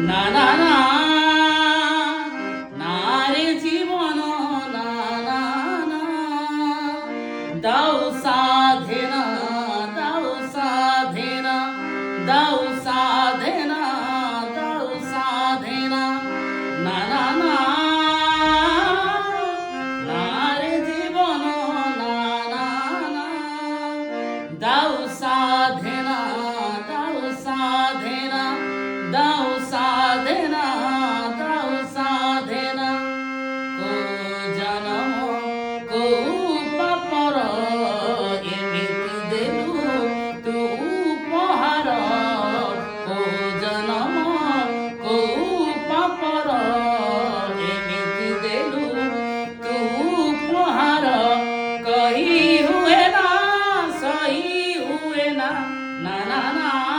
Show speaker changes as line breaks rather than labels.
না না না না রে জীবন না না না দাও সাধনা দাও সাধনা দাও সাধনা দাও সাধনা না না না না রে জীবন না না না দাও সাধনা দাও সাধনা দাও সাধনা দাও সাধনা কো জনম কো পাপর এমিতি দেলু তু উপহার কো জনম কো পাপর এমিতি দেলু তু উপহার কহি হুয়ে না সহি হুয়ে না না না না